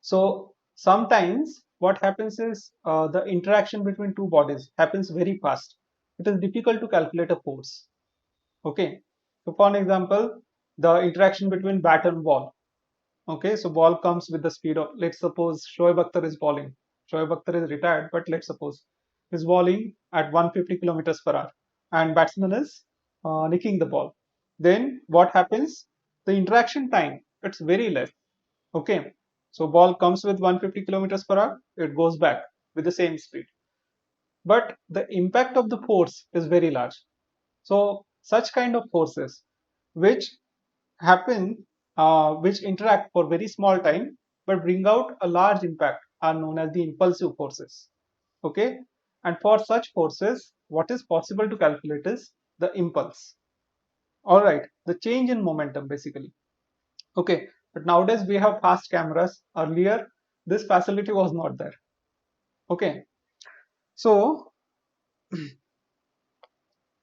So sometimes what happens is the interaction between two bodies happens very fast. It is difficult to calculate a force. Okay. So for an example, the interaction between bat and ball. Okay. So ball comes with the speed of, let's suppose Shoaib Akhtar is bowling. Shoaib Akhtar is retired, but let's suppose he's bowling at 150 kilometers per hour and batsman is nicking the ball. Then what happens? The interaction time, it's very less. Okay. So ball comes with 150 kilometers per hour, it goes back with the same speed. But the impact of the force is very large. So such kind of forces which happen, which interact for very small time but bring out a large impact are known as the impulsive forces. Okay. And for such forces, what is possible to calculate is the impulse. All right. The change in momentum basically. Okay, but nowadays we have fast cameras. Earlier, this facility was not there. Okay, so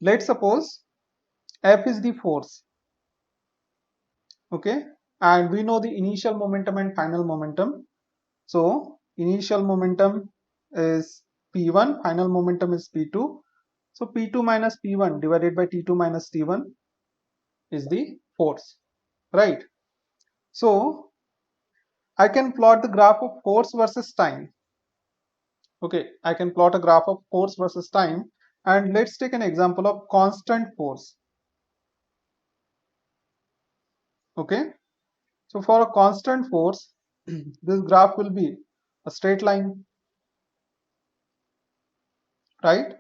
let's suppose F is the force. Okay, and we know the initial momentum and final momentum. So initial momentum is P1, final momentum is P2. So P2 minus P1 divided by T2 minus T1 is the force, right? So I can plot the graph of force versus time. Okay, I can plot a graph of force versus time, and let's take an example of constant force. Okay, so for a constant force, this graph will be a straight line, right?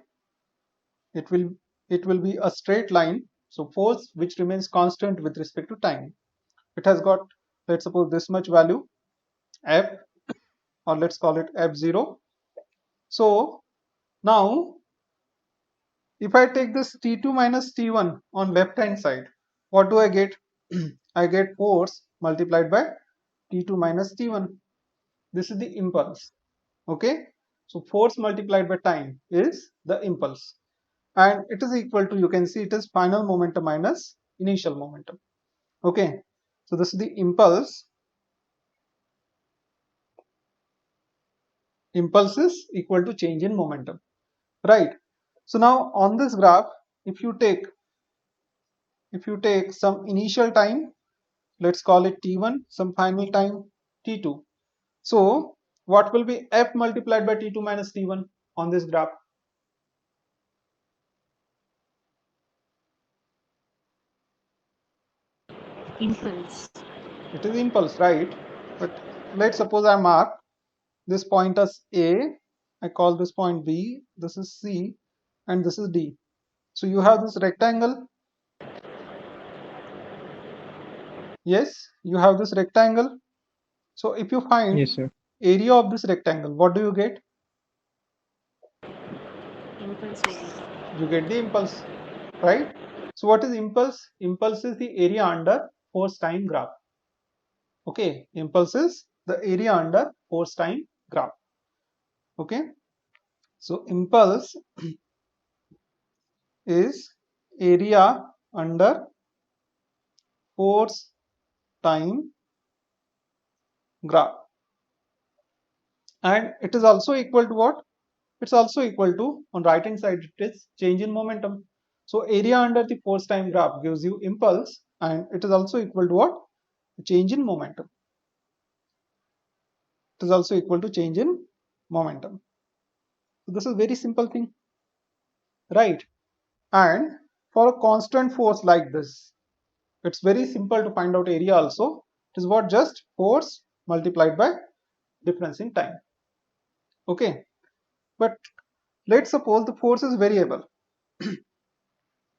It will be a straight line. So force which remains constant with respect to time. It has got, let's suppose, this much value F, or let's call it F0. So now if I take this T2 minus T1 on left hand side, what do I get? I get force multiplied by T2 minus T1. This is the impulse. Okay. So force multiplied by time is the impulse. And it is equal to, you can see it is final momentum minus initial momentum. Okay. So this is the impulse. Impulse is equal to change in momentum. Right. So now on this graph, if you take some initial time, let's call it T1, some final time T2. So what will be F multiplied by T2 minus T1 on this graph? Impulse. It is impulse, right? But let's suppose I mark this point as A, I call this point B, this is C, and this is D. So you have this rectangle. Yes, you have this rectangle. So if you find Yes, sir. area of this rectangle, what do you get? Impulse area. You get the impulse, right? So what is impulse? Impulse is the area under force time graph. Okay, impulse is the area under force time graph. Okay, so impulse is area under force time graph, and it is also equal to what? It's also equal to, on right hand side, it is change in momentum. So area under the force time graph gives you impulse, and it is also equal to what? Change in momentum. It is also equal to change in momentum. So this is very simple thing, right? And for a constant force like this, it's very simple to find out area also. It is what? Just force multiplied by difference in time. Okay, but let's suppose the force is variable.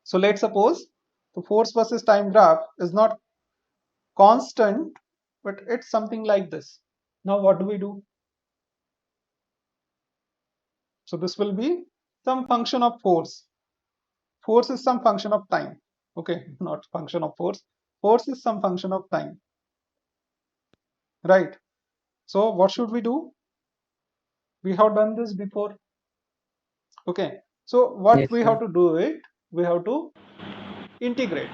So let's suppose the force versus time graph is not constant, but it's something like this. Now what do we do? So this will be some function of force. Force is some function of time. Okay, not function of force. Force is some function of time, right? So what should we do? We have done this before. Okay, so what Yes, we sir. have to do it, we have to integrate.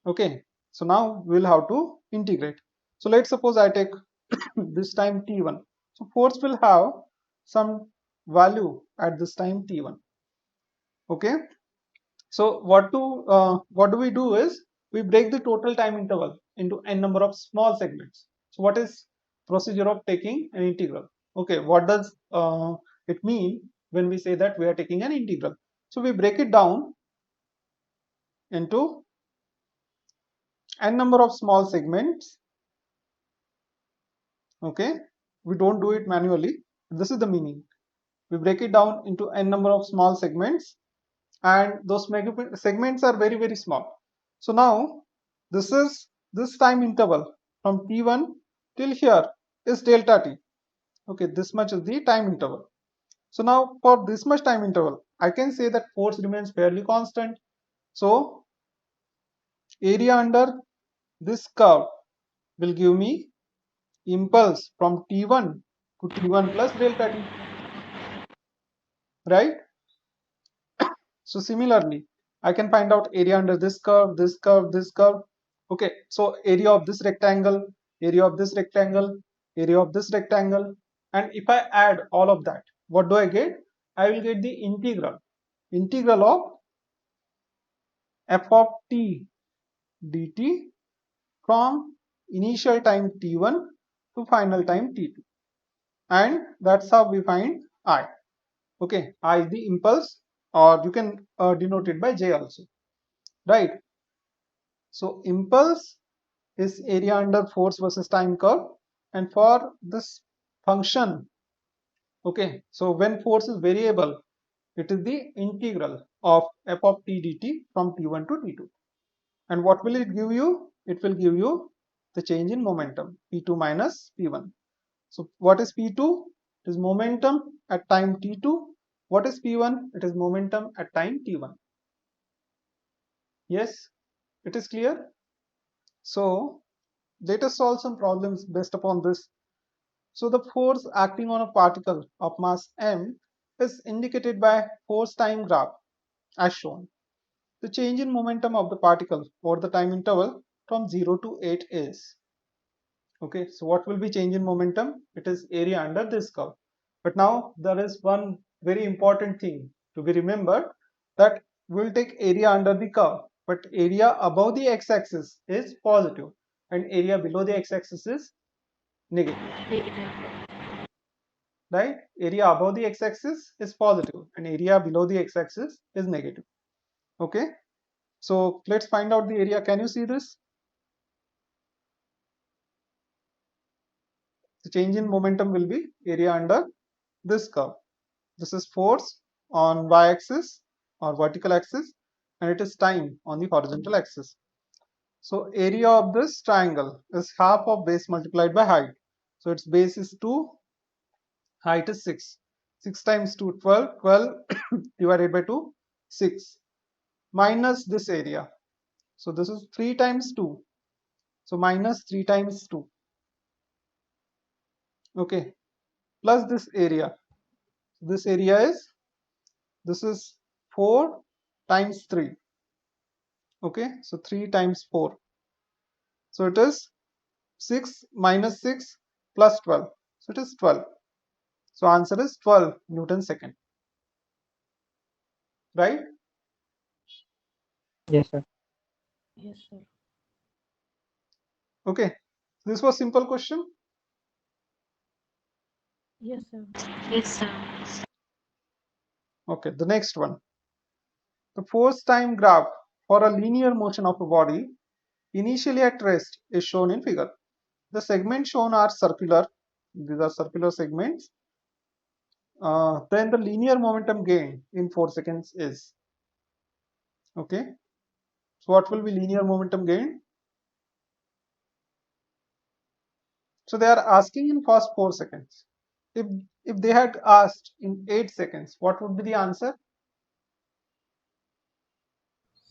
Okay, so now we'll have to integrate. So let's suppose I take this time t1. So force will have some value at this time t1. Okay. So what do we do is we break the total time interval into n number of small segments. So what is procedure of taking an integral? Okay, what does it mean when we say that we are taking an integral? So we break it down into n number of small segments. Okay, we don't do it manually. This is the meaning. We break it down into n number of small segments, and those segments are very small. So now this time interval from t1 till here is delta t. Okay, this much is the time interval. So now for this much time interval, I can say that force remains fairly constant. So area under this curve will give me impulse from t1 to t1 plus delta t, right? So similarly, I can find out area under this curve, this curve, this curve. Okay, so area of this rectangle, area of this rectangle, area of this rectangle. And if I add all of that, what do I get? I will get the integral. Integral of f of t dt from initial time t1 to final time t2. And that's how we find I. Okay, I is the impulse, or you can denote it by J also, right? So impulse is area under force versus time curve, and for this function, okay, so when force is variable, it is the integral of f of t dt from t1 to t2. And what will it give you? It will give you the change in momentum, p2 minus p1. So what is p2? It is momentum at time t2. What is p1? It is momentum at time t1. Yes, it is clear. So let us solve some problems based upon this. So the force acting on a particle of mass m is indicated by force time graph as shown. The change in momentum of the particle over the time interval from 0 to 8 is. Okay, so what will be change in momentum? It is area under this curve. But now there is one very important thing to be remembered, that we will take area under the curve, but area above the x-axis is positive and area below the x-axis is negative, Negative. right? Area above the x-axis is positive and area below the x-axis is negative. Okay, so let's find out the area. Can you see this? The change in momentum will be area under this curve. This is force on y-axis or vertical axis, and it is time on the horizontal axis. So area of this triangle is half of base multiplied by height. So its base is 2, height is 6. 6 times 2, 12. 12 divided by 2, 6. Minus this area. So this is 3 times 2. So minus 3 times 2. Okay. Plus this area. This area is, this is 4 times 3. Okay. So 3 times 4. So it is 6 minus 6 plus 12. So it is 12. So answer is 12 Newton second. Right? Yes, sir. Yes, sir. Okay. This was simple question. Yes, sir. Yes, sir. Okay. The next one. The force time graph for a linear motion of a body initially at rest is shown in figure. The segments shown are circular. These are circular segments. Then the linear momentum gain in 4 seconds is. Okay. So what will be linear momentum gain? So they are asking in first 4 seconds. If if they had asked in 8 seconds, what would be the answer?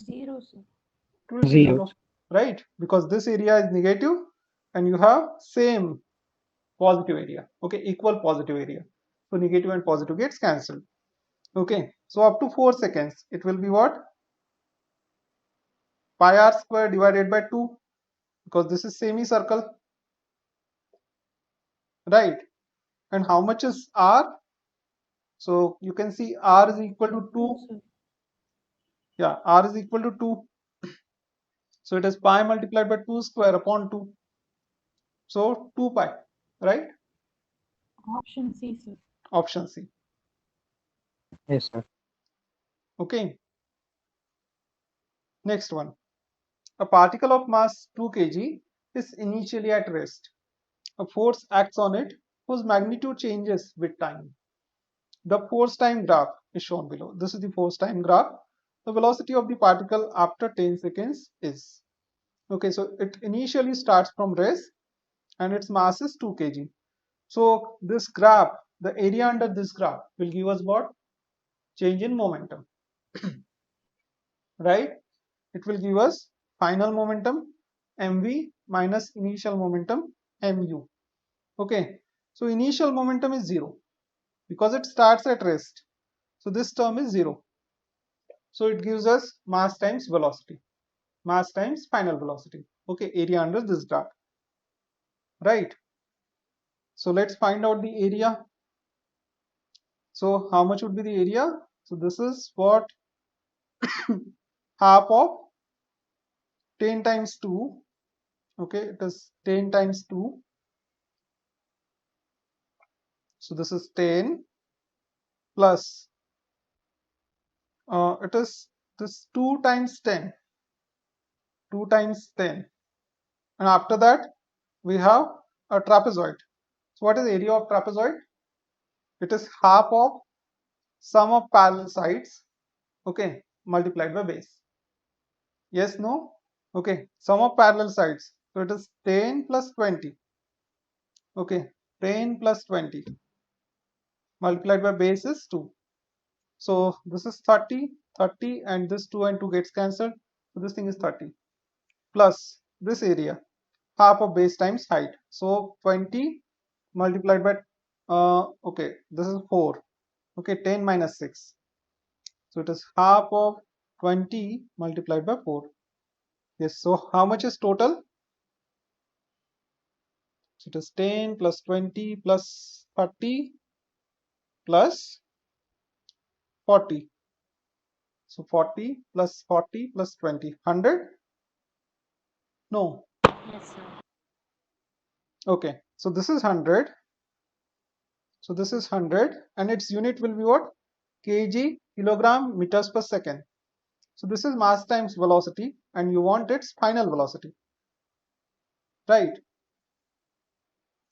Zero, sir. It will be 0. 0, right? Because this area is negative and you have same positive area. Okay, equal positive area. So negative and positive gets cancelled. Okay, so up to 4 seconds, it will be what? Pi r square divided by 2, because this is semicircle. right? And how much is r? So you can see r is equal to 2. 2, sir. Yeah, r is equal to 2. So it is pi multiplied by 2 square upon 2. So 2 pi, right? Option C, sir. Option C. Yes, sir. Okay. Next one. A particle of mass 2 kg is initially at rest. A force acts on it whose magnitude changes with time. The force time graph is shown below. This is the force time graph. The velocity of the particle after 10 seconds is. Okay, so it initially starts from rest and its mass is 2 kg. So this graph, the area under this graph will give us what? Change in momentum, right? It will give us final momentum mv minus initial momentum mu. Okay, so initial momentum is 0 because it starts at rest. So this term is 0. So it gives us mass times velocity, mass times final velocity. Okay, area under this graph, right? So let's find out the area. So how much would be the area? So this is what half of 10 times 2. Okay, it is 10 times 2. So this is 10 plus it is this 2 times 10, 2 times 10, and after that we have a trapezoid. So what is the area of trapezoid? It is half of sum of parallel sides, okay, multiplied by base. Yes, no? Okay, sum of parallel sides. So it is 10 plus 20. Okay, 10 plus 20 multiplied by base is 2. So this is 30, 30, and this 2 and 2 gets cancelled. So this thing is 30 plus this area, half of base times height. So 20 multiplied by, okay, this is 4. Okay, 10 minus 6. So it is half of 20 multiplied by 4. Yes, so how much is total? So it is 10 plus 20 plus 30 plus 40. So 40 plus 40 plus 20. 100? No. Yes, sir. Okay, so this is 100. So this is 100 and its unit will be what? Kg, kilogram, meters per second. So this is mass times velocity and you want its final velocity, right?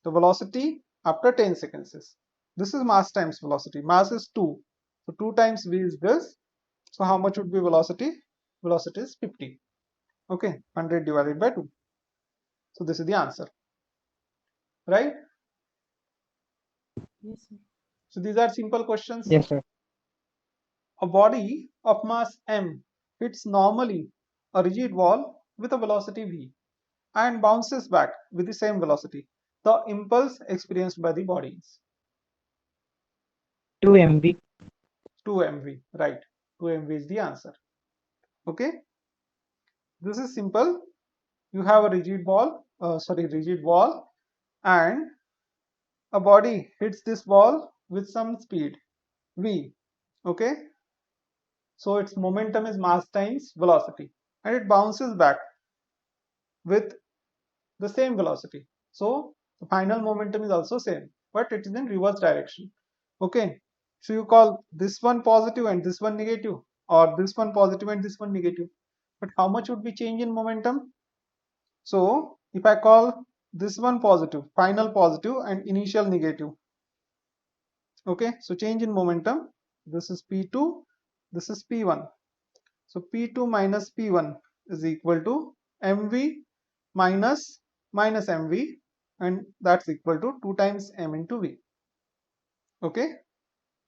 The velocity after 10 seconds is. This is mass times velocity. Mass is 2. So 2 times v is this. So how much would be velocity? Velocity is 50. Okay, 100 divided by 2. So this is the answer, right? Yes, sir. So these are simple questions. Yes, sir. A body of mass m hits normally a rigid wall with a velocity v and bounces back with the same velocity. The impulse experienced by the body is 2 MV. 2 mv, right? 2 mv is the answer. Okay, this is simple. You have a rigid wall, and a body hits this wall with some speed v. Okay, so its momentum is mass times velocity, and it bounces back with the same velocity. So the final momentum is also same, but it is in reverse direction. Okay, so you call this one positive and this one negative, or this one positive and this one negative. But how much would be change in momentum? So if I call this one positive, final positive and initial negative. Okay, so change in momentum. This is P2, this is P1. So P2 minus P1 is equal to mv minus mv, and that's equal to 2 times m into v. Okay,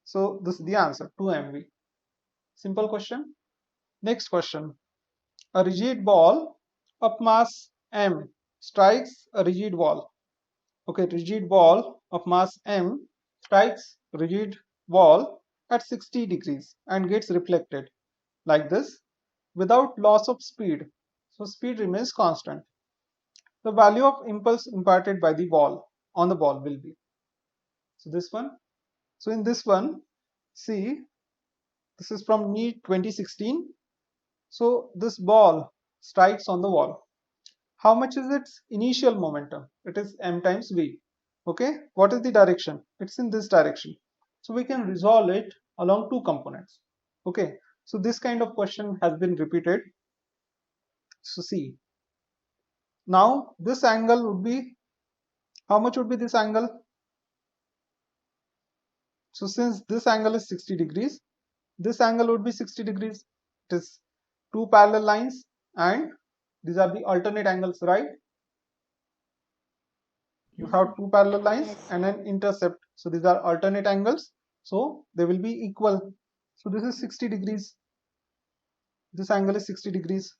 so this is the answer, 2 mv. Simple question. Next question. A rigid ball of mass m strikes a rigid wall. Okay, rigid ball of mass m strikes rigid wall at 60 degrees and gets reflected like this without loss of speed. So speed remains constant. The value of impulse imparted by the wall on the ball will be. So this one. So in this one, see, this is from NEET 2016. So this ball strikes on the wall. How much is its initial momentum? It is m times v. Okay, what is the direction? It's in this direction. So we can resolve it along two components. Okay, so this kind of question has been repeated. So see, now this angle would be, how much would be this angle? So since this angle is 60 degrees, this angle would be 60 degrees. It is two parallel lines and these are the alternate angles, right? You Yes, have sir. two parallel lines Yes. and an intercept. So these are alternate angles. So they will be equal. So this is 60 degrees. This angle is 60 degrees.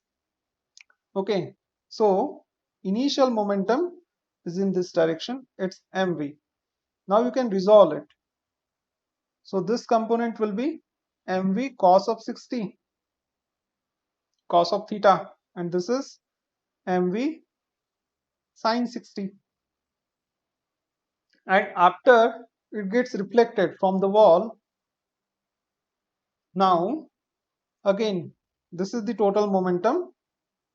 Okay. So initial momentum is in this direction. It's mv. Now you can resolve it. So this component will be mv cos of 60, cos of theta, and this is mv sin 60. And after it gets reflected from the wall, now again this is the total momentum.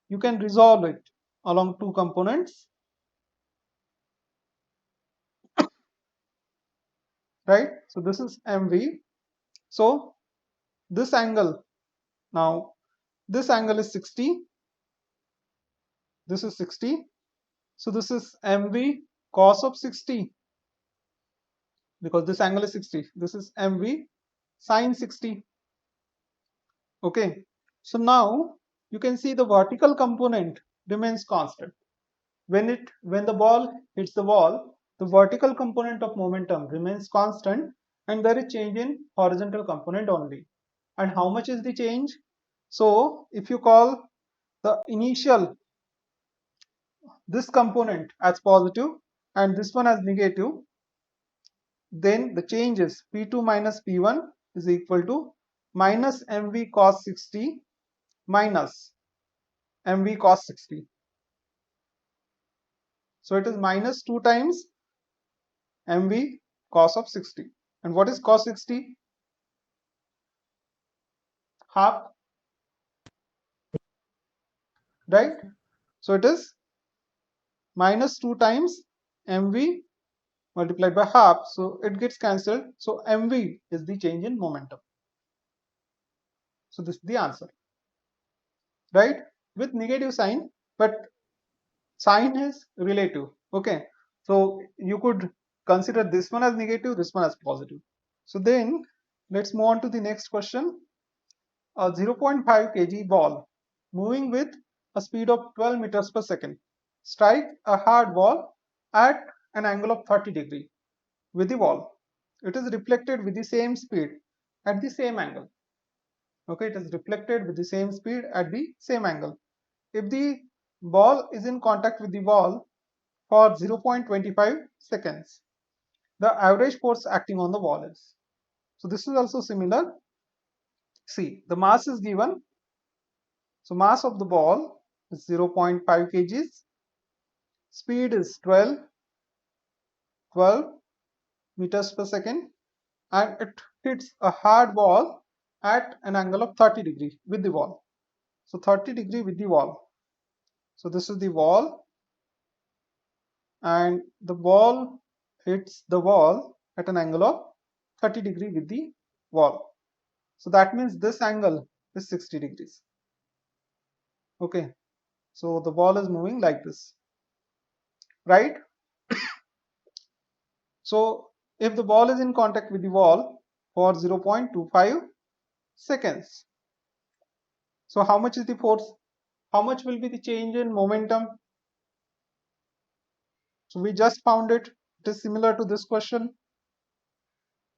You can resolve it along two components, right? So this is mv. So this angle, now this angle is 60, this is 60. So this is mv cos of 60, because this angle is 60. This is mv sin 60. Okay, so now you can see the vertical component remains constant. When the ball hits the wall, the vertical component of momentum remains constant and there is change in horizontal component only. And how much is the change? So if you call the initial, this component as positive and this one as negative, then the change is P2 minus P1 is equal to minus mv cos 60 minus mv cos 60. So it is minus 2 times mv cos of 60. And what is cos 60? Half, Yes, right? sir. So it is minus 2 times mv multiplied by half. So it gets cancelled. So mv is the change in momentum. So this is the answer, right? With negative sign, but sign is relative. Okay. So you could consider this one as negative, this one as positive. So then let's move on to the next question. A 0.5 kg ball moving with a speed of 12 meters per second strike a hard wall at an angle of 30 degree with the wall. It is reflected with the same speed at the same angle. Okay, it is reflected with the same speed at the same angle. If the ball is in contact with the wall for 0.25 seconds, the average force acting on the wall is. So this is also similar. See, the mass is given. So mass of the ball is 0.5 kgs, speed is 12 meters per second, and it hits a hard wall at an angle of 30 degree with the wall. So 30 degree with the wall. So this is the wall and the ball hits the wall at an angle of 30 degree with the wall. So that means this angle is 60 degrees. Okay, so the ball is moving like this, right? So if the ball is in contact with the wall for 0.25 seconds, so how much is the force? How much will be the change in momentum? So we just found it. It is similar to this question,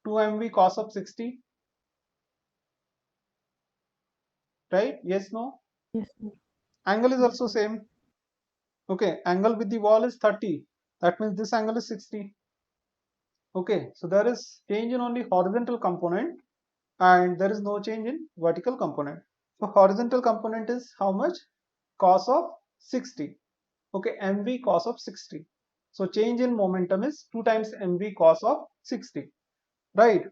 2 mv cos of 60, right? Yes, no? Yes, sir. Angle is Yes, also sir. same. Okay, angle with the wall is 30. That means this angle is 60. Okay, so there is change in only horizontal component and there is no change in vertical component. So horizontal component is how much? Cos of 60. Okay, mv cos of 60. So change in momentum is 2 times mv cos of 60, right?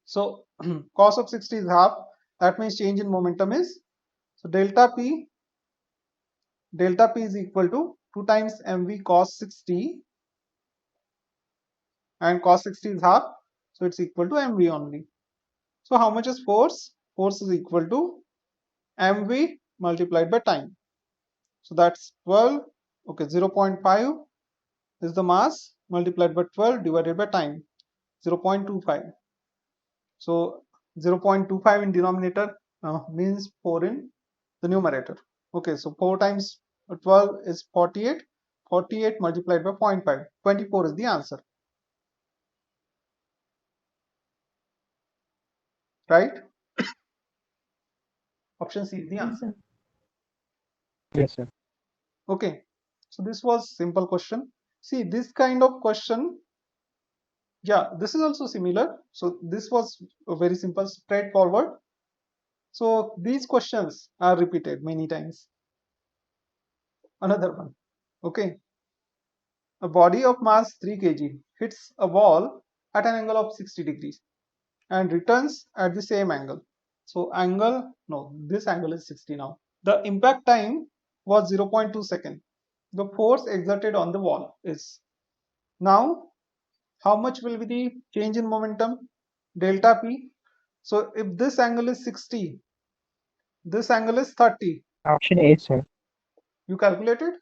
So cos of 60 is half. That means change in momentum is, so delta p is equal to 2 times mv cos 60, and cos 60 is half, so it's equal to mv only. So how much is force? Force is equal to mv multiplied by time. So that's 12. Okay, 0.5 is the mass multiplied by 12 divided by time, 0.25. So 0.25 in denominator means 4 in the numerator. Okay, so 4 times 12 is 48. 48 multiplied by 0.5, 24 is the answer, right? Option C is the Yes, answer. sir. Yes, sir. Okay, so this was simple question. See, this kind of question, yeah, this is also similar. So this was a very simple, straightforward. So these questions are repeated many times. Another one. Okay, a body of mass 3 kg hits a wall at an angle of 60 degrees and returns at the same angle. So angle, no, this angle is 60 now. The impact time was 0.2 second. The force exerted on the wall is, now how much will be the change in momentum? Delta P. So if this angle is 60, this angle is 30. Option A, sir. You calculated?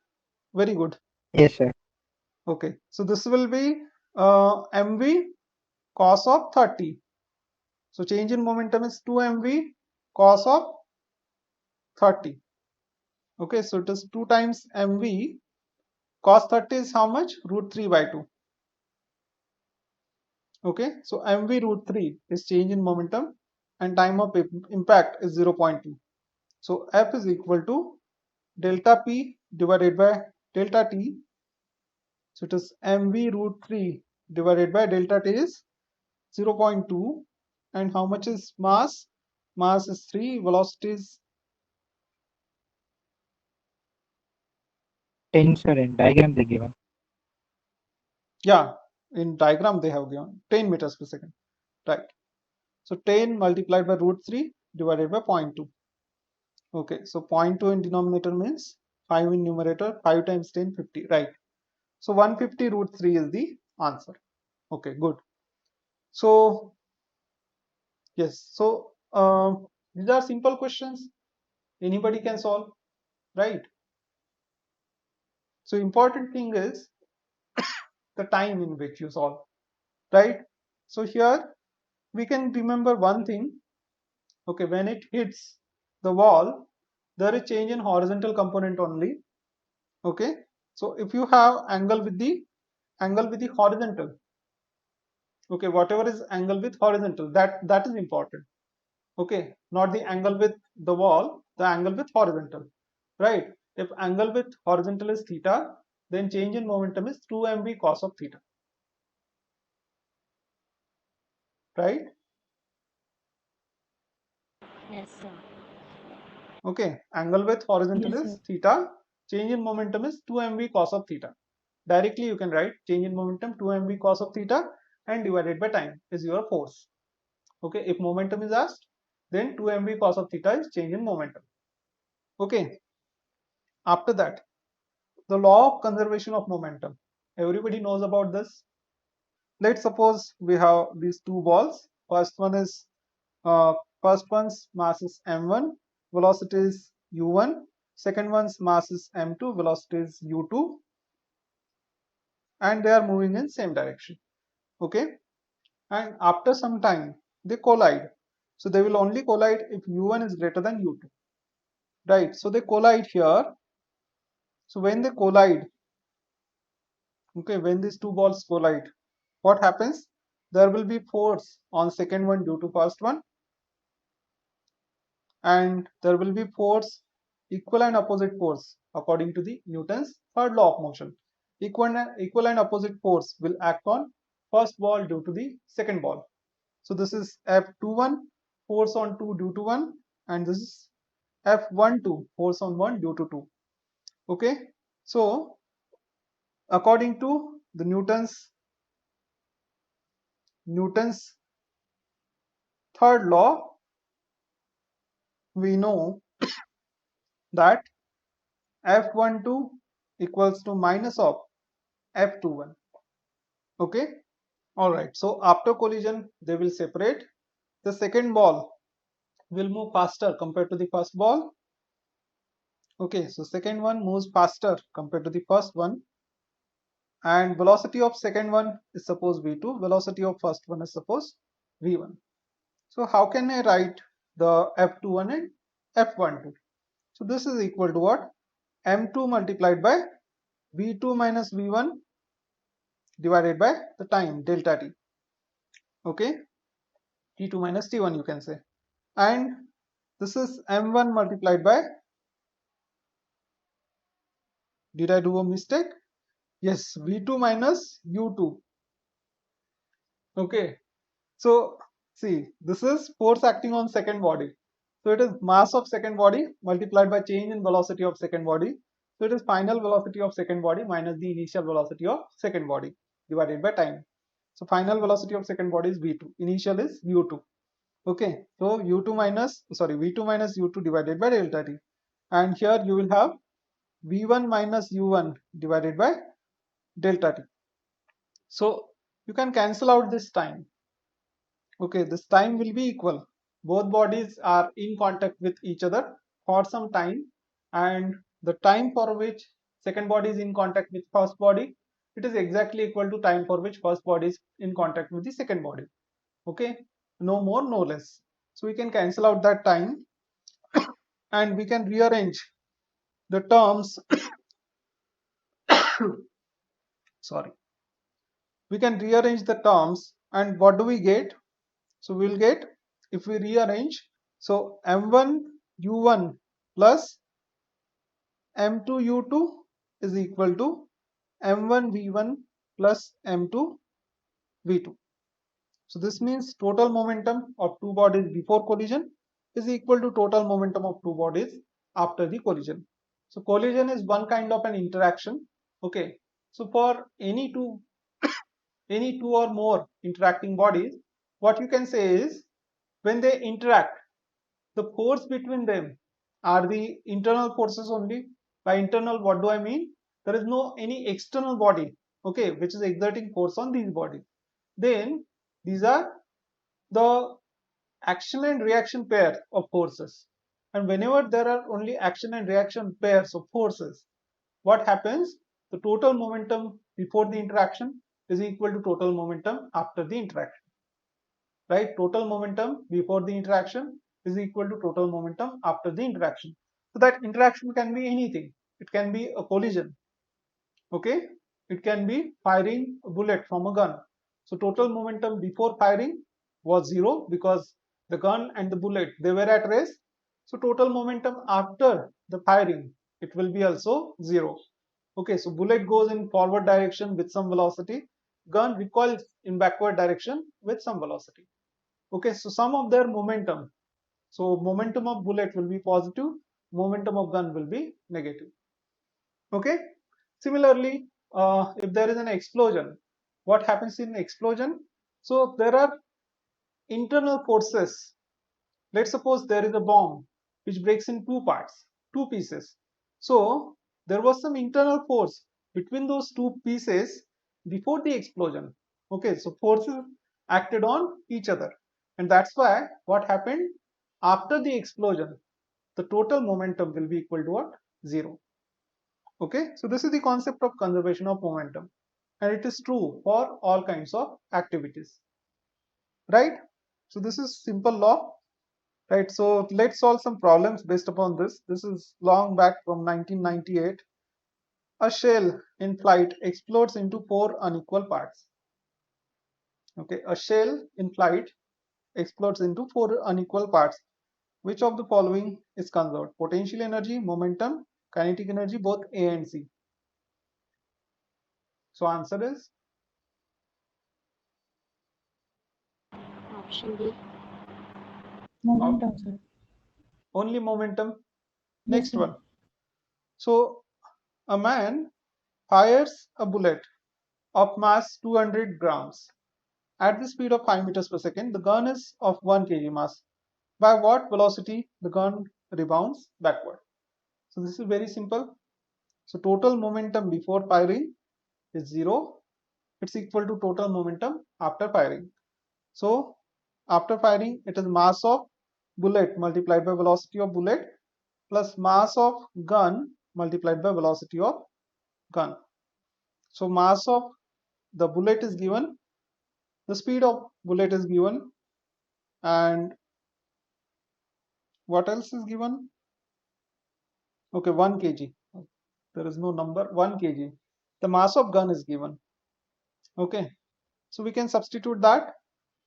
Very good. Yes, sir. Okay. So this will be mv cos of 30. So change in momentum is 2 mv cos of 30. Okay. So it is 2 times mv cos 30 is how much? Root 3 by 2. Okay. So mv root 3 is change in momentum and time of impact is 0.2. So F is equal to delta P divided by delta T. So it is mv root 3 divided by delta T is 0.2. And how much is mass? Mass is 3, velocity is, 10, sir. In diagram they given. yeah, in diagram they have given 10 meters per second, right? So 10 multiplied by root 3 divided by 0.2. Okay, so 0.2 in denominator means 5 in numerator, 5 times 10, 50, right? So 150 root 3 is the answer. Okay, good. So yes, so these are simple questions. Anybody can solve, right? So important thing is the time in which you solve, right? So here we can remember one thing. Okay, when it hits the wall, there is change in horizontal component only. Okay, so if you have angle with the horizontal, okay, whatever is angle with horizontal, that is important. Okay, not the angle with the wall, the angle with horizontal, right? If angle with horizontal is theta, then change in momentum is 2 mv cos of theta, right? Yes, sir. Okay, angle with horizontal Yes, is sir. theta, change in momentum is 2 mv cos of theta. Directly you can write change in momentum 2 mv cos of theta and divided by time is your force. Okay, if momentum is asked, then 2 mv cos of theta is change in momentum. Okay, after that, the law of conservation of momentum. Everybody knows about this. Let's suppose we have these two balls. Uh, first one's mass is m1, velocity is u1. Second one's mass is m2, velocity is u2, and they are moving in same direction. Okay, and after some time they collide. So they will only collide if u1 is greater than u2, right? So they collide here. So when they collide, okay, when these two balls collide, what happens? There will be force on second one due to first one, and there will be force, equal and opposite force according to the Newton's third law of motion. Equal and opposite force will act on first ball due to the second ball. So this is F21, force on 2 due to 1, and this is F12, force on 1 due to 2. Okay, so according to the Newton's third law, we know that F12 equals to minus of F21. Okay, all right. So after collision, they will separate. The second ball will move faster compared to the first ball. Okay, so second one moves faster compared to the first one, and velocity of second one is suppose v2, velocity of first one is suppose v1. So how can I write the F21 and F12? So this is equal to what? M2 multiplied by v2 minus v1 divided by the time delta t. Okay, t2 minus t1 you can say. And this is m1 multiplied by, did I do a mistake? Yes, v2 minus u2. Okay, so see, this is force acting on second body. So it is mass of second body multiplied by change in velocity of second body. So it is final velocity of second body minus the initial velocity of second body divided by time. So final velocity of second body is v2, initial is u2. Okay, so u2 minus, sorry, v2 minus u2 divided by delta t. And here you will have v1 minus u1 divided by delta t. So you can cancel out this time. Okay, this time will be equal. Both bodies are in contact with each other for some time, and the time for which second body is in contact with first body, it is exactly equal to time for which first body is in contact with the second body. Okay, no more, no less. So we can cancel out that time and we can rearrange the terms. Sorry, we can rearrange the terms, and what do we get? So we'll get, if we rearrange, so m1 u1 plus m2 u2 is equal to m1 v1 plus m2 v2. So this means total momentum of two bodies before collision is equal to total momentum of two bodies after the collision. So collision is one kind of an interaction. Okay, so for any two or more interacting bodies, what you can say is, when they interact, the force between them are the internal forces only. By internal, what do I mean? There is no any external body, okay, which is exerting force on these bodies. Then these are the action and reaction pair of forces. And whenever there are only action and reaction pairs of forces, what happens? The total momentum before the interaction is equal to total momentum after the interaction. Right? Total momentum before the interaction is equal to total momentum after the interaction. So that interaction can be anything. It can be a collision. Okay? It can be firing a bullet from a gun. So total momentum before firing was 0 because the gun and the bullet, they were at rest. So total momentum after the firing, it will be also 0. Okay, so bullet goes in forward direction with some velocity, gun recoils in backward direction with some velocity. Okay, so sum of their momentum. So momentum of bullet will be positive, momentum of gun will be negative. Okay, similarly, if there is an explosion, what happens in explosion? So there are internal forces. Let's suppose there is a bomb which breaks in two parts, two pieces. So there was some internal force between those two pieces before the explosion. Okay, so forces acted on each other, and that's why what happened after the explosion, the total momentum will be equal to what? 0. Okay, so this is the concept of conservation of momentum, and it is true for all kinds of activities, right? So this is simple law. Right, so let's solve some problems based upon this. This is long back from 1998. A shell in flight explodes into 4 unequal parts. Okay, a shell in flight explodes into 4 unequal parts. Which of the following is conserved? Potential energy, momentum, kinetic energy, both A and C. So answer is Option B. Momentum, sir. only momentum. Yes, Next sir. one. So a man fires a bullet of mass 200 grams at the speed of 5 meters per second. The gun is of 1 kg mass. By what velocity the gun rebounds backward? So this is very simple. So total momentum before firing is 0. It's equal to total momentum after firing. So after firing, it is mass of bullet multiplied by velocity of bullet plus mass of gun multiplied by velocity of gun. So mass of the bullet is given, the speed of bullet is given, and what else is given? Okay, 1 kg. There is no number, 1 kg. The mass of gun is given. Okay, so we can substitute that.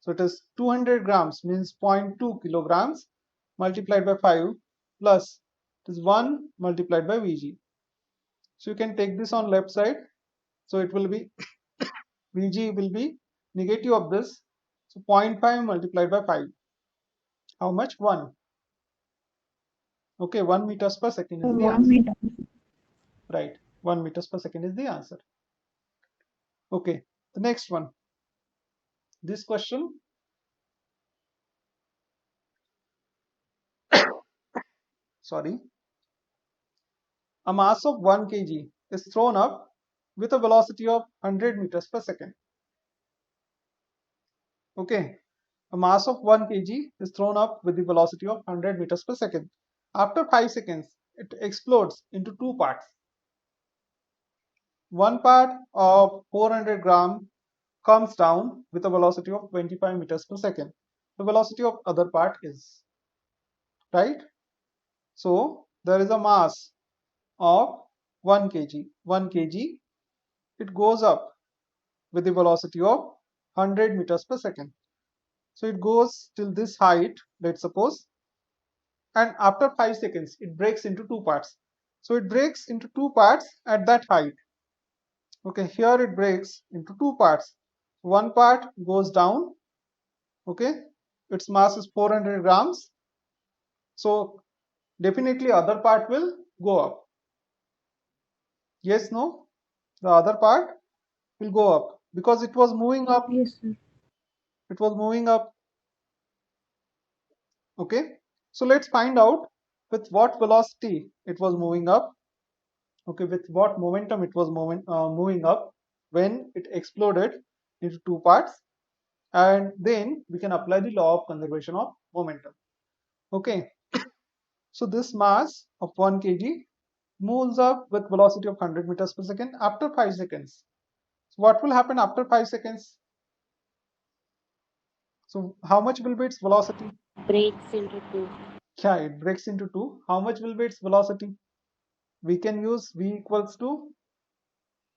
So it is 200 grams means 0.2 kilograms multiplied by 5 plus it is 1 multiplied by Vg. So you can take this on left side. So it will be Vg will be negative of this. So 0.5 multiplied by 5. How much? 1. Okay, 1 meters per second is the 1 answer. meter. Right, 1 meters per second is the answer. Okay, the next one. This question. Sorry. A mass of 1 kg is thrown up with a velocity of 100 meters per second. Okay, a mass of 1 kg is thrown up with the velocity of 100 meters per second. After 5 seconds, it explodes into two parts. One part of 400 gram comes down with a velocity of 25 meters per second. The velocity of other part is, right? So there is a mass of 1 kg. 1 kg, it goes up with the velocity of 100 meters per second. So it goes till this height, let's suppose, and after 5 seconds, it breaks into two parts. So it breaks into two parts at that height. Okay, here it breaks into two parts. One part goes down. Okay, its mass is 400 grams. So definitely other part will go up. Yes, no? The other part will go up because it was moving up. Yes, sir. It was moving up. Okay, so let's find out with what velocity it was moving up. Okay, with what momentum it was moving up when it exploded into two parts, and then we can apply the law of conservation of momentum. Okay, so this mass of 1 kg moves up with velocity of 100 meters per second after 5 seconds. So what will happen after 5 seconds? So how much will be its velocity? Breaks into two. Yeah, it breaks into two. How much will be its velocity? We can use v equals to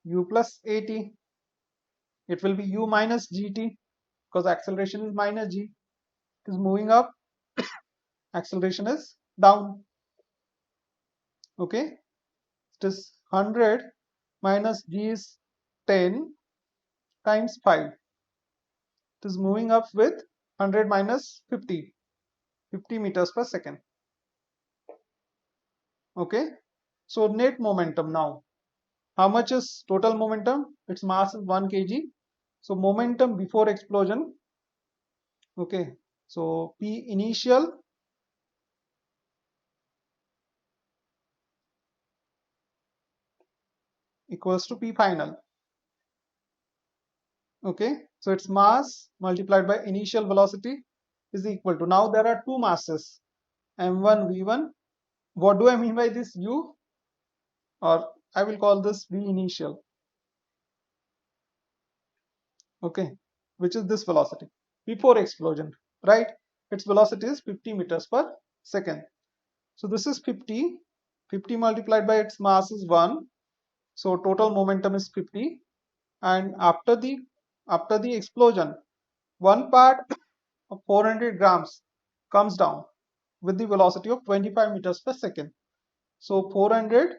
u plus at. It will be u minus gt because acceleration is minus g. It is moving up, acceleration is down. Okay, it is 100 minus g is 10 times 5. It is moving up with 100 minus 50, 50 meters per second. Okay, so net momentum now. How much is total momentum? Its mass is 1 kg. So momentum before explosion. Okay, so P initial equals to P final. Okay, so its mass multiplied by initial velocity is equal to, now there are two masses, m1 v1. What do I mean by this u, or I will call this v initial. Okay, which is this velocity before explosion, right? Its velocity is 50 meters per second. So this is 50. 50 multiplied by its mass is 1. So total momentum is 50. And after the explosion, one part of 400 grams comes down with the velocity of 25 meters per second. So 400,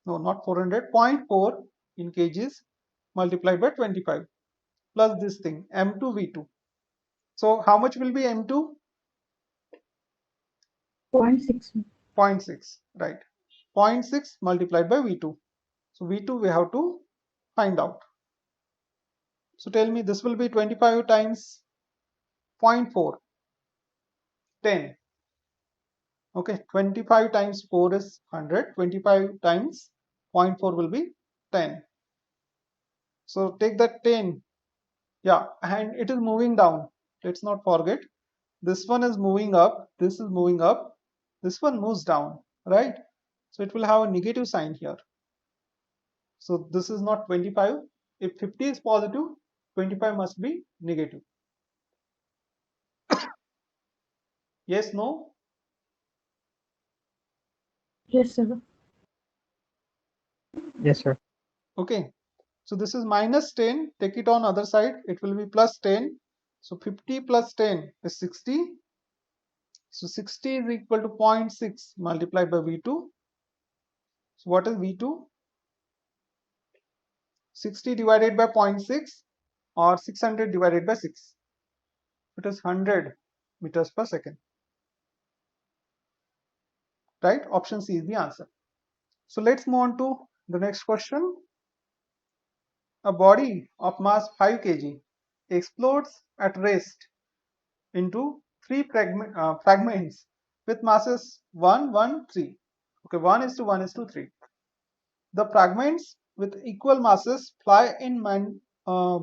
no, not 400, 0.4 in kgs multiplied by 25 plus this thing m2 v2. So how much will be m2? 0.6. 0.6, right? 0.6 multiplied by v2. So V2 we have to find out. So tell me, this will be 25 times 0.4, 10. Okay, 25 times 4 is 100. 25 times 0.4 will be 10. So take that 10. Yeah, and it is moving down. Let's not forget. This one is moving up. This is moving up. This one moves down, right? So it will have a negative sign here. So this is not 25. If 50 is positive, 25 must be negative. Yes, no? Yes, sir. Yes, sir. Okay. So this is minus 10. Take it on other side. It will be plus 10. So 50 plus 10 is 60. So 60 is equal to 0.6 multiplied by V2. So what is V2? 60 divided by 0.6 or 600 divided by 6. It is 100 meters per second. Right? Option C is the answer. So let's move on to the next question. A body of mass 5 kg explodes at rest into three fragments with masses 1, 1, 3. Okay, 1 is to 1 is to 3. The fragments with equal masses fly in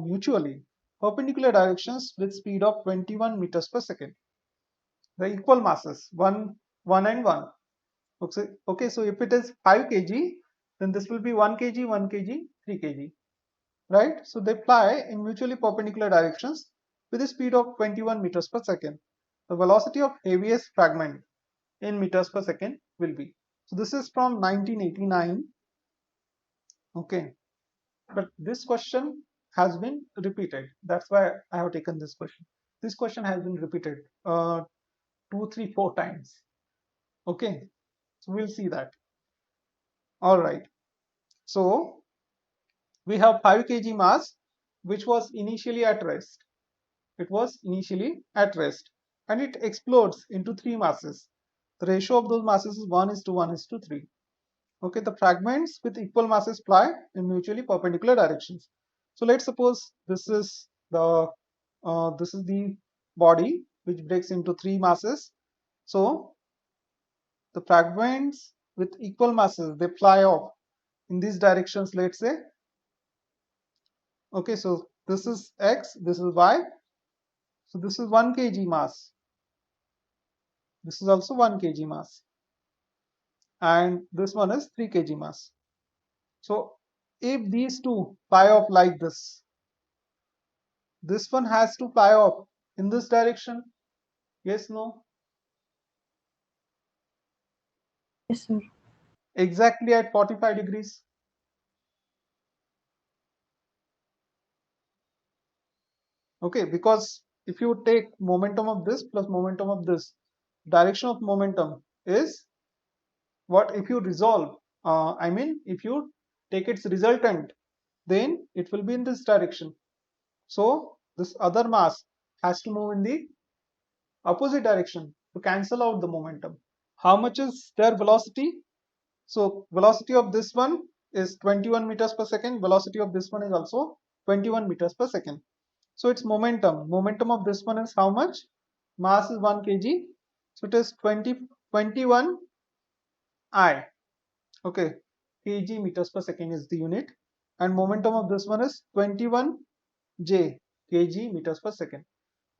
mutually perpendicular directions with speed of 21 meters per second. The equal masses 1, 1 and 1. Okay, so if it is 5 kg, then this will be 1 kg, 1 kg, 3 kg. Right? So they fly in mutually perpendicular directions with a speed of 21 meters per second. The velocity of heaviest fragment in meters per second will be. So this is from 1989. Okay, but this question has been repeated. That's why I have taken this question. This question has been repeated 2, 3, 4 times. Okay, so we'll see that. All right. So we have 5 kg mass, which was initially at rest. It was initially at rest, and it explodes into three masses. The ratio of those masses is 1 is to 1 is to 3. Okay, the fragments with equal masses fly in mutually perpendicular directions. So let's suppose this is the body which breaks into three masses. So the fragments with equal masses, they fly off in these directions, let's say. Okay, so this is x, this is y. So this is 1 kg mass. This is also 1 kg mass. And this one is 3 kg mass. So if these two fly off like this one has to fly off in this direction. Yes, no? Yes, sir. Exactly at 45 degrees. Okay, because if you take momentum of this plus momentum of this, direction of momentum is what if you resolve, if you take its resultant, then it will be in this direction. So this other mass has to move in the opposite direction to cancel out the momentum. How much is their velocity? So velocity of this one is 21 meters per second. Velocity of this one is also 21 meters per second. So its momentum. Momentum of this one is how much? Mass is 1 kg. So it is 21 I. Okay. Kg meters per second is the unit. And momentum of this one is 21 J kg meters per second.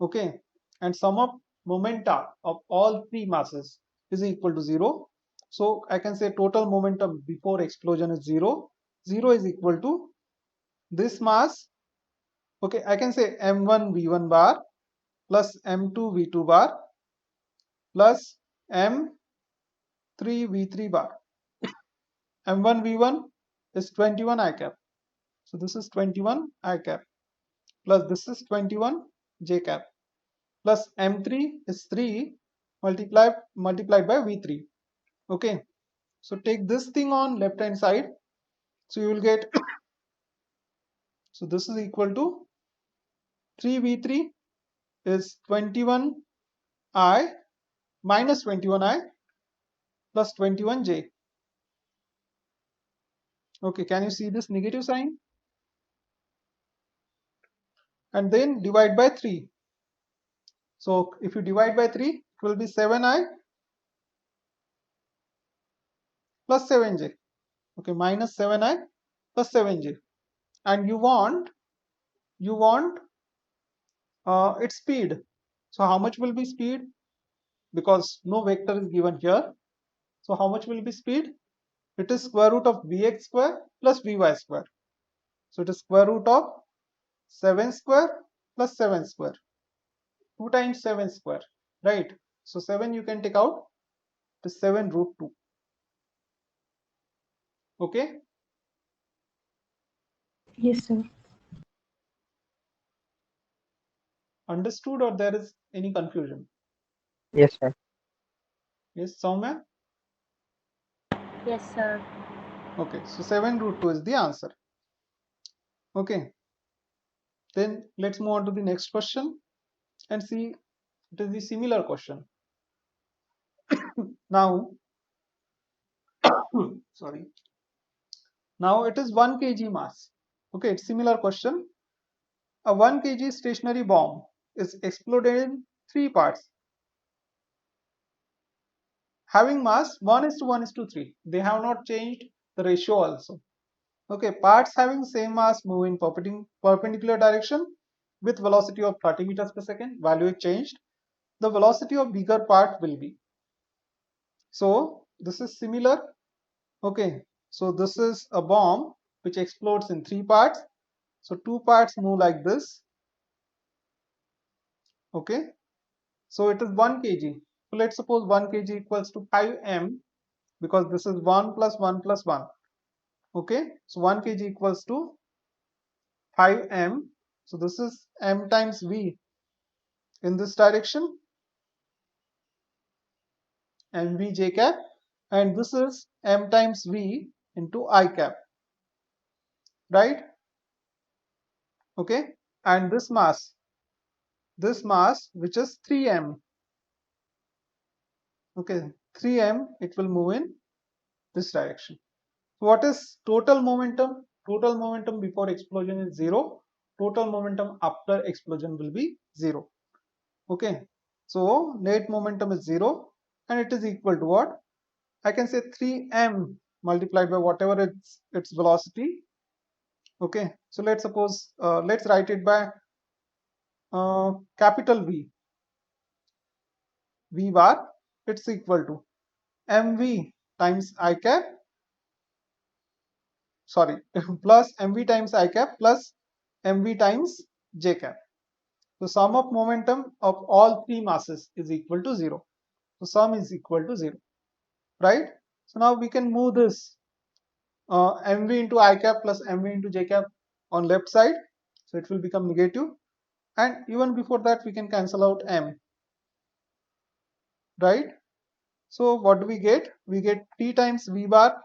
Okay, and sum of momenta of all three masses is equal to 0. So I can say total momentum before explosion is 0. 0 is equal to this mass. Okay, I can say m1 v1 bar plus m2 v2 bar plus m3 v3 bar. m1 v1 is 21 I cap. So this is 21 I cap plus this is 21 j cap plus m3 is 3 multiplied by v3. Okay, so take this thing on left hand side, so you will get so this is equal to 3v3 is 21I minus 21I plus 21j. Okay, can you see this negative sign? And then divide by 3. So if you divide by 3, it will be 7i plus 7j. Okay, minus 7i plus 7j. And you want its speed. So how much will be speed? Because no vector is given here. So how much will be speed? It is square root of vx square plus vy square. So it is square root of 7 square plus 7 square. 2 times 7 square, right? So 7 you can take out, it is 7 root 2. Okay? Yes, sir. Understood, or there is any confusion? Yes, sir. Yes, Soumya? Yes, sir. Okay, so 7 root 2 is the answer. Okay, then let's move on to the next question and see it is the similar question. Now, sorry. Now it is 1 kg mass. Okay, it's similar question. A 1 kg stationary bomb is exploded in 3 parts having mass 1:1:3. They have not changed the ratio also. Okay, parts having same mass move in perpendicular direction with velocity of 30 meters per second. Value is changed. The velocity of bigger part will be. So this is similar. Okay, so this is a bomb which explodes in 3 parts. So 2 parts move like this. Okay, so it is 1 kg. So let's suppose 1 kg equals to 5m, because this is 1 plus 1 plus 1. Okay, so 1 kg equals to 5m. So this is m times v in this direction, mv j cap, and this is m times v into I cap, right? Okay, and this mass which is 3m. Okay, 3m, it will move in this direction. So what is total momentum? Total momentum before explosion is 0. Total momentum after explosion will be 0. Okay, so net momentum is 0, and it is equal to what? I can say 3m multiplied by whatever its velocity. Okay, so let's suppose let's write it by capital V bar. It's equal to mv times I cap, sorry, plus mv times I cap plus mv times j cap. So sum of momentum of all three masses is equal to 0. So sum is equal to 0, right? So now we can move this mv into I cap plus mv into j cap on left side. So it will become negative. And even before that, we can cancel out m, right? So what do we get? We get 3 times v bar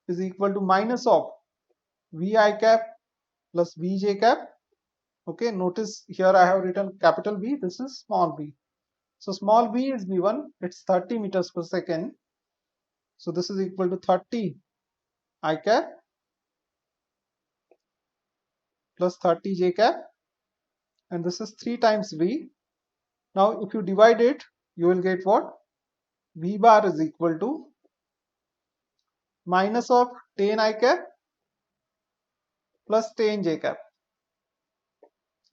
is equal to minus of vi cap plus vj cap. Okay, notice here I have written capital V, this is small v. So small v is given, it's 30 meters per second. So this is equal to 30 I cap plus 30 j cap, and this is 3 times v. Now if you divide it, you will get what? V bar is equal to minus of 10 I cap plus 10 j cap,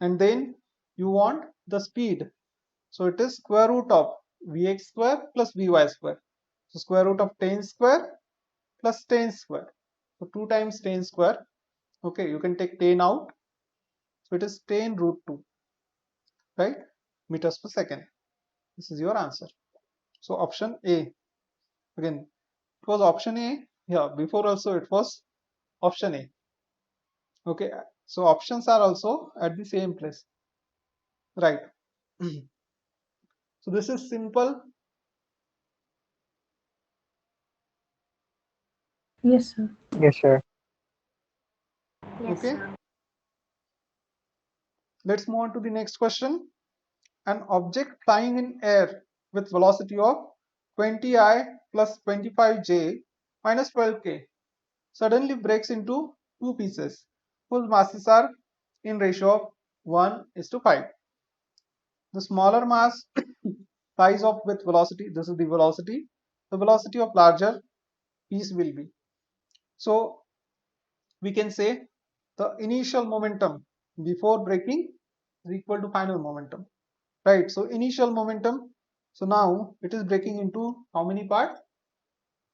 and then you want the speed. So it is square root of vx square plus vy square. So square root of 10 square plus 10 square. So 2 times 10 square. Okay, you can take 10 out. So it is 10 root 2, right? Meters per second. This is your answer. So option A. Again, it was option A. Yeah, before also it was option A. Okay, so options are also at the same place, right? So this is simple. Yes, sir. Yes, sir. Yes, Okay, sir. let's move on to the next question. An object flying in air with velocity of 20i plus 25j minus 12k suddenly breaks into two pieces whose masses are in ratio of 1:5. The smaller mass flies off with velocity. This is the velocity. The velocity of larger piece will be. So we can say the initial momentum before breaking is equal to final momentum, right? So initial momentum, so now it is breaking into how many parts?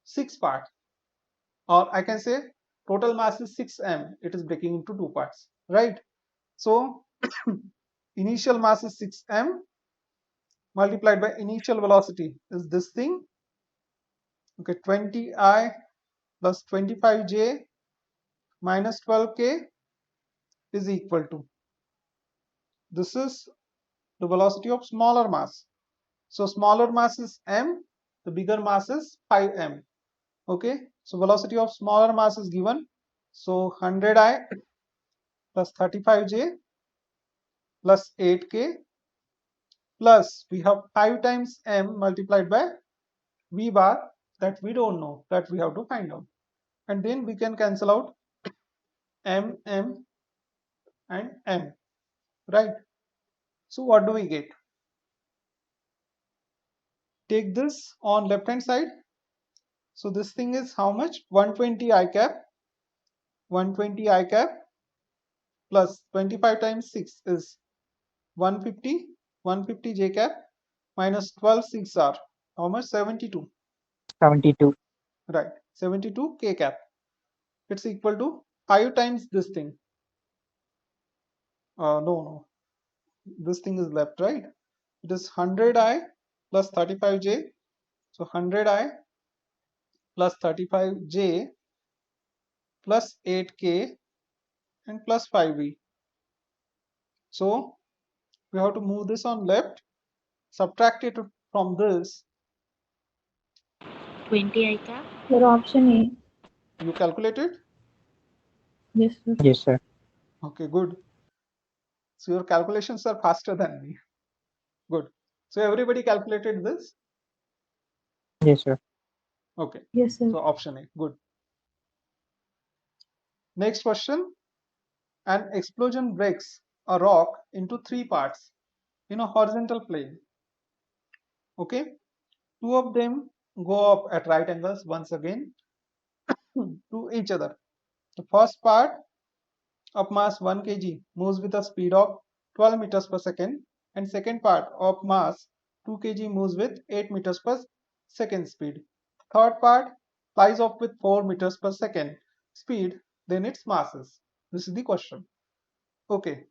6 parts, or I can say total mass is 6m, it is breaking into 2 parts, right? So initial mass is 6m multiplied by initial velocity is this thing, okay, 20I plus 25j minus 12k is equal to, this is the velocity of smaller mass. So smaller mass is m, the bigger mass is 5m. Okay, so velocity of smaller mass is given. So 100I plus 35j plus 8k plus we have 5 times m multiplied by v bar that we don't know, that we have to find out. And then we can cancel out m, m and m, right? So what do we get? Take this on left hand side. So this thing is how much? 120 I cap, 120 I cap plus 25 times 6 is 150, 150 j cap minus 12 6 are how much? 72, 72. right? 72 k cap. It's equal to 5 times this thing. No, this thing is left, right? It is 100I plus 35j. So 100I plus 35j plus 8k and plus 5v. So we have to move this on left, subtract it from this. 20 I cap. Your option A. You calculated? Yes, sir. Yes, sir. Okay, good. So your calculations are faster than me. Good. So everybody calculated this? Yes, sir. Okay. Yes, sir. So option A. Good. Next question. An explosion breaks a rock into 3 parts in a horizontal plane. Okay. 2 of them go up at right angles once again to each other. The first part of mass 1 kg moves with a speed of 12 meters per second, and second part of mass 2 kg moves with 8 meters per second speed. Third part flies off with 4 meters per second speed, then its masses. This is the question. Okay,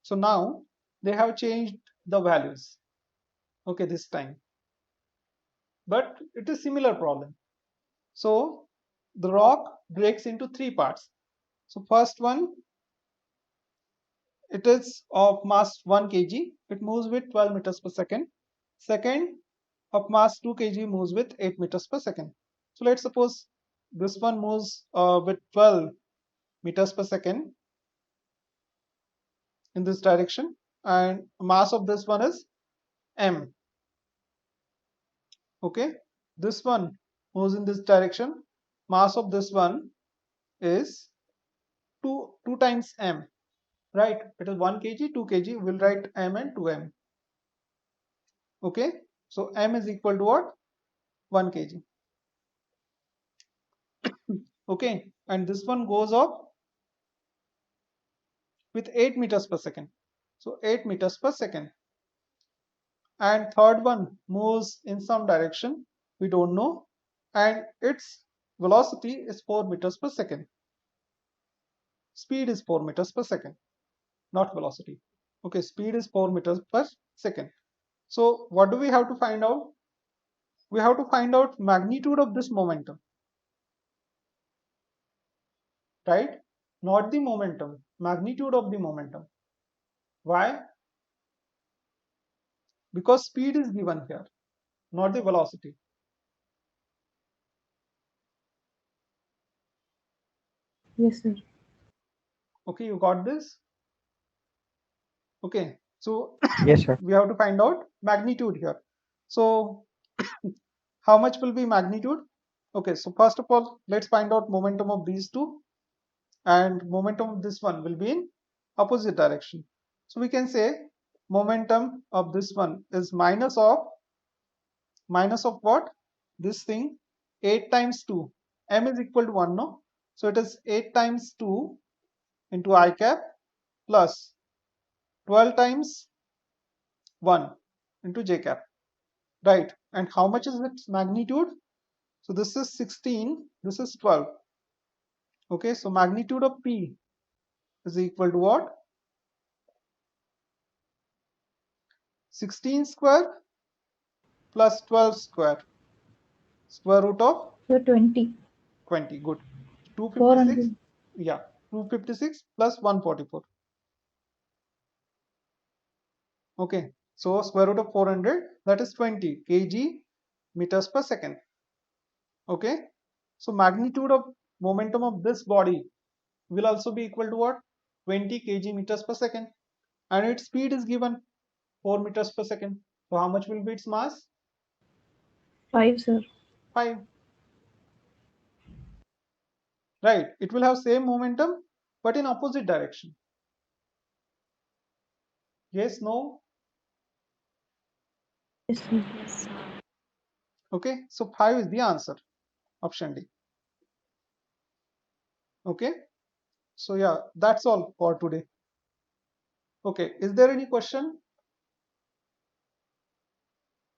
so now they have changed the values. Okay, this time, but it is similar problem. So the rock breaks into 3 parts. So first one, it is of mass 1 kg. It moves with 12 meters per second. Second, of mass 2 kg moves with 8 meters per second. So let's suppose this one moves with 12 meters per second in this direction, and mass of this one is m. Okay, this one moves in this direction. Mass of this one is 2 times m, right? It is 1 kg, 2 kg. We'll write m and 2m. Okay, so m is equal to what? 1 kg. Okay, and this one goes up with 8 meters per second. So 8 meters per second. And third one moves in some direction, we don't know, and its velocity is 4 meters per second. Speed is 4 meters per second, not velocity. Okay, speed is 4 meters per second. So what do we have to find out? We have to find out magnitude of this momentum, right? Not the momentum, magnitude of the momentum. Why? Because speed is given here, not the velocity. Yes, sir. Okay, you got this? Okay, so Yes, sir. we have to find out magnitude here. So how much will be magnitude? Okay, so first of all, let's find out momentum of these two, and momentum of this one will be in opposite direction. So we can say momentum of this one is minus of what? This thing, 8 times 2. M is equal to 1, no? So it is 8 times 2 into I cap plus 12 times 1 into j cap, right? And how much is its magnitude? So this is 16, this is 12. Okay, so magnitude of P is equal to what? 16 square plus 12 square, square root of Sir, 20. 20. Good. 256, 400. yeah, 256 plus 144. Okay, so square root of 400, that is 20 kg meters per second. Okay, so magnitude of momentum of this body will also be equal to what? 20 kg meters per second, and its speed is given 4 meters per second. So how much will be its mass? 5, sir. 5. Right, it will have same momentum but in opposite direction. Yes, no? Yes, sir. Yes. Okay, so 5 is the answer, option D. Okay, so yeah, that's all for today. Okay, is there any question?